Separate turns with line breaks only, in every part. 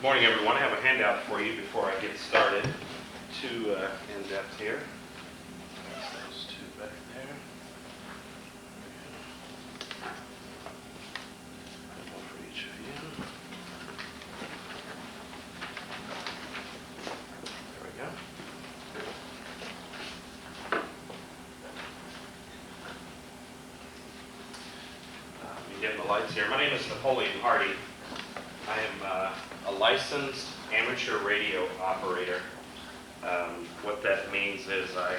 Morning, everyone. I have a handout for you before I get started. Two in-depth here. That's those two back there. One for each of you. There we go. You getting the lights here. My name is Napoleon. I am a licensed amateur radio operator. What that means is I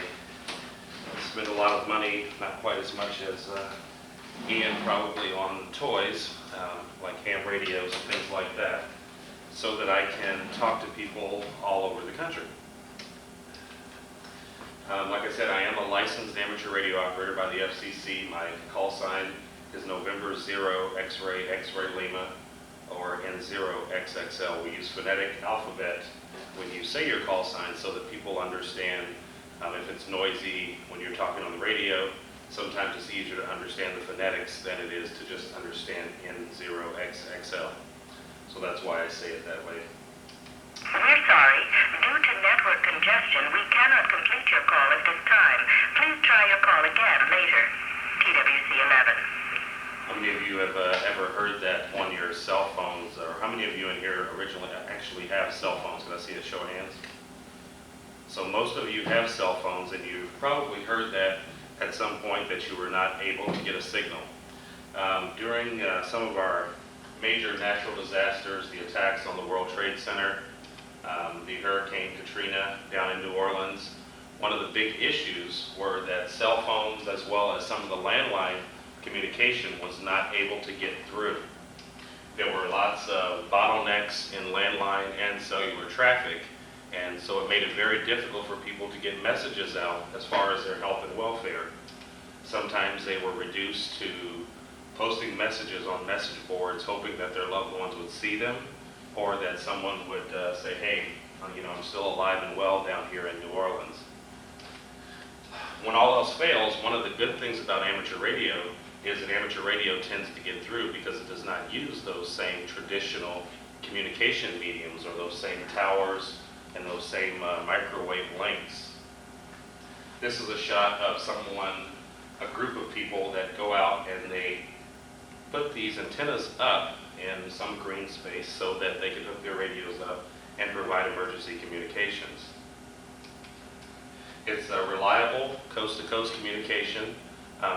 spend a lot of money, not quite as much as Ian probably, on toys, like ham radios and things like that, so that I can talk to people all over the country. Like I said, I am a licensed amateur radio operator by the FCC. My call sign is November 0 X-ray Lima, or N0XXL. We use phonetic alphabet when you say your call sign so that people understand if it's noisy when you're talking on the radio. Sometimes it's easier to understand the phonetics than it is to just understand N0XXL. So that's why I say it that way.
We're sorry. Due to network congestion, we cannot complete your call at this time. Please try your call again later. TWC 11.
How many of you have ever heard that on your cell phones, or how many of you in here originally actually have cell phones? Can I see a show of hands? So most of you have cell phones, and you've probably heard that at some point that you were not able to get a signal. During some of our major natural disasters, the attacks on the World Trade Center, the Hurricane Katrina down in New Orleans, one of the big issues were that cell phones, as well as some of the landline communication, was not able to get through. There were lots of bottlenecks in landline and cellular traffic, and so it made it very difficult for people to get messages out as far as their health and welfare. Sometimes they were reduced to posting messages on message boards, hoping that their loved ones would see them, or that someone would say, hey, I'm still alive and well down here in New Orleans. When all else fails, one of the good things about amateur radio is that amateur radio tends to get through because it does not use those same traditional communication mediums, or those same towers and those same microwave links. This is a shot of a group of people that go out and they put these antennas up in some green space so that they can hook their radios up and provide emergency communications. It's a reliable coast-to-coast communication.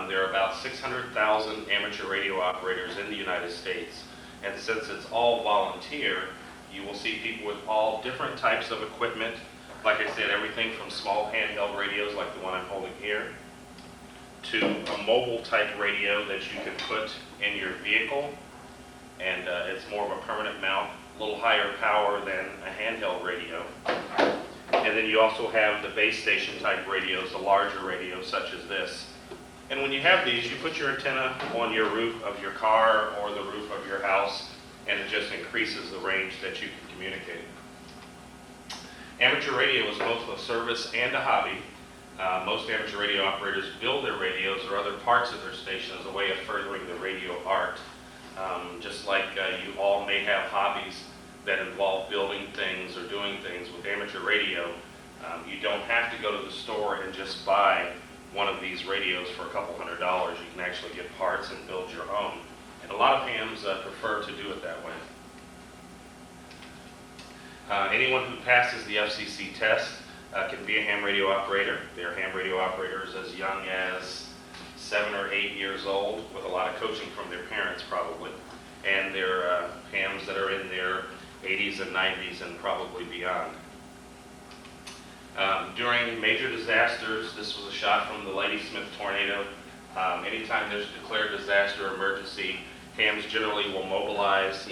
There are about 600,000 amateur radio operators in the United States, and since it's all volunteer, you will see people with all different types of equipment. Like I said, everything from small handheld radios like the one I'm holding here, to a mobile type radio that you can put in your vehicle, and it's more of a permanent mount, a little higher power than a handheld radio. And then you also have the base station type radios, the larger radios such as this. And when you have these, you put your antenna on your roof of your car or the roof of your house, and it just increases the range that you can communicate. Amateur radio is both a service and a hobby. Most amateur radio operators build their radios or other parts of their station as a way of furthering the radio art. Just like you all may have hobbies that involve building things or doing things, with amateur radio, you don't have to go to the store and just buy one of these radios for a couple $100. You can actually get parts and build your own. And a lot of hams prefer to do it that way. Anyone who passes the FCC test can be a ham radio operator. They're ham radio operators as young as 7 or 8 years old, with a lot of coaching from their parents probably. And they're hams that are in their 80s and 90s and probably beyond. During major disasters, this was a shot from the Ladysmith tornado. Anytime there's a declared disaster or emergency, hams generally will mobilize,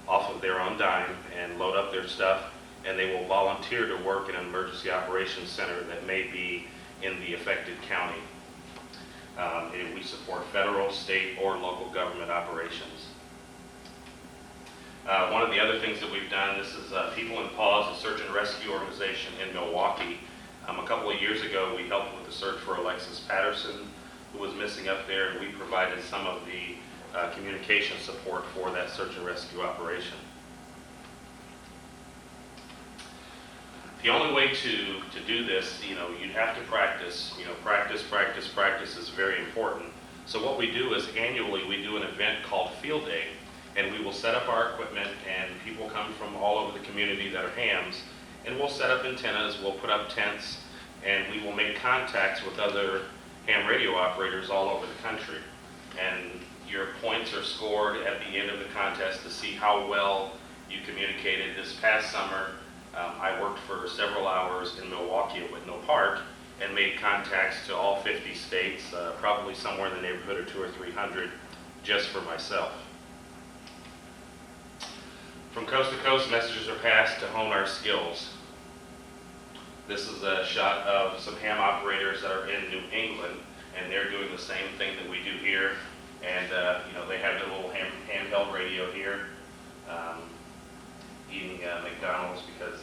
off of their own dime and load up their stuff, and they will volunteer to work in an emergency operations center that may be in the affected county. And we support federal, state, or local government operations. One of the other things that we've done, this is People in Pause, a search and rescue organization in Milwaukee. A couple of years ago, we helped with the search for Alexis Patterson, who was missing up there, and we provided some of the communication support for that search and rescue operation. The only way to do this, you'd have to practice. Practice is very important. So what we do is annually we do an event called Field Day, and we will set up our equipment, and people come from all over the community that are hams, and we'll set up antennas, we'll put up tents, and we will make contacts with other ham radio operators all over the country. And your points are scored at the end of the contest to see how well you communicated. This past summer, I worked for several hours in Milwaukee at Whitnell Park and made contacts to all 50 states, probably somewhere in the neighborhood of 200 or 300 just for myself. From coast to coast, messages are passed to hone our skills. This is a shot of some ham operators that are in New England, and they're doing the same thing that we do here. And they have their little handheld radio here, eating McDonald's, because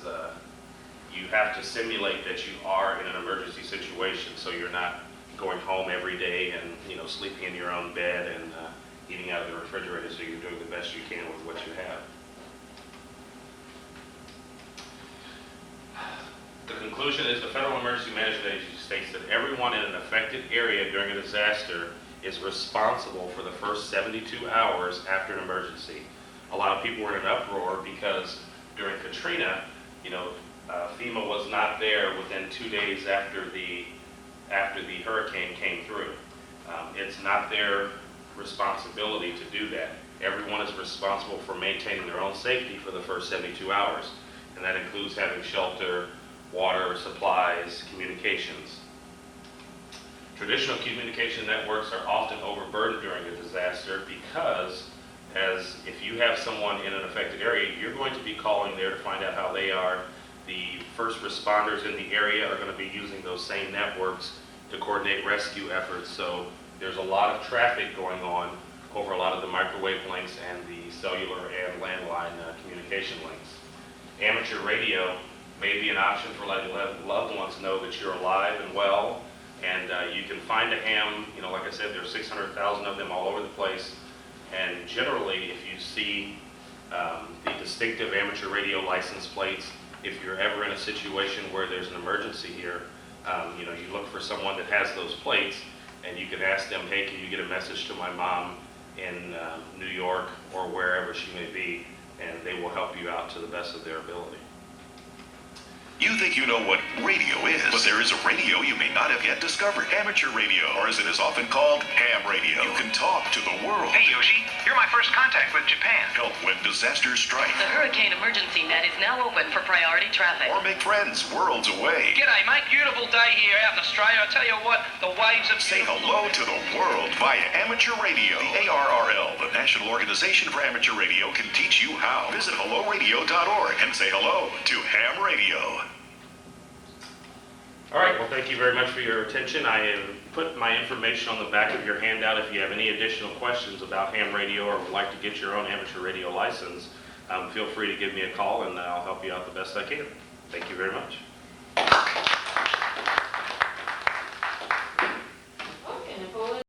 you have to simulate that you are in an emergency situation, so you're not going home every day and sleeping in your own bed and eating out of the refrigerator. So you're doing the best you can with what you have. The conclusion is the Federal Emergency Management Agency states that everyone in an affected area during a disaster is responsible for the first 72 hours after an emergency. A lot of people were in an uproar because during Katrina, FEMA was not there within 2 days after the hurricane came through. It's not their responsibility to do that. Everyone is responsible for maintaining their own safety for the first 72 hours, and that includes having shelter, water, supplies, communications. Traditional communication networks are often overburdened during a disaster because, if you have someone in an affected area, you're going to be calling there to find out how they are. The first responders in the area are going to be using those same networks to coordinate rescue efforts. So there's a lot of traffic going on over a lot of the microwave links and the cellular and landline communication links. Amateur radio may be an option for letting loved ones know that you're alive and well, and you can find a ham. Like I said, there's 600,000 of them all over the place, and generally if you see the distinctive amateur radio license plates, if you're ever in a situation where there's an emergency here, you look for someone that has those plates, and you can ask them, hey, can you get a message to my mom in New York or wherever she may be, and they will help you out to the best of their ability.
You think you know what radio is, but there is a radio you may not have yet discovered. Amateur radio, or as it is often called, ham radio. You can talk to the world.
Hey, Yoshi, you're my first contact with Japan.
Help when disasters strike.
The Hurricane Emergency Net is now open for priority traffic.
Or make friends worlds away.
G'day, mate. Beautiful day here out in Australia. I tell you what, the waves have...
Say hello to the world via amateur radio. The ARRL, the National Organization for Amateur Radio, can teach you how. Visit helloradio.org and say hello to ham radio.
All right, well, thank you very much for your attention. I have put my information on the back of your handout. If you have any additional questions about ham radio or would like to get your own amateur radio license, feel free to give me a call and I'll help you out the best I can. Thank you very much.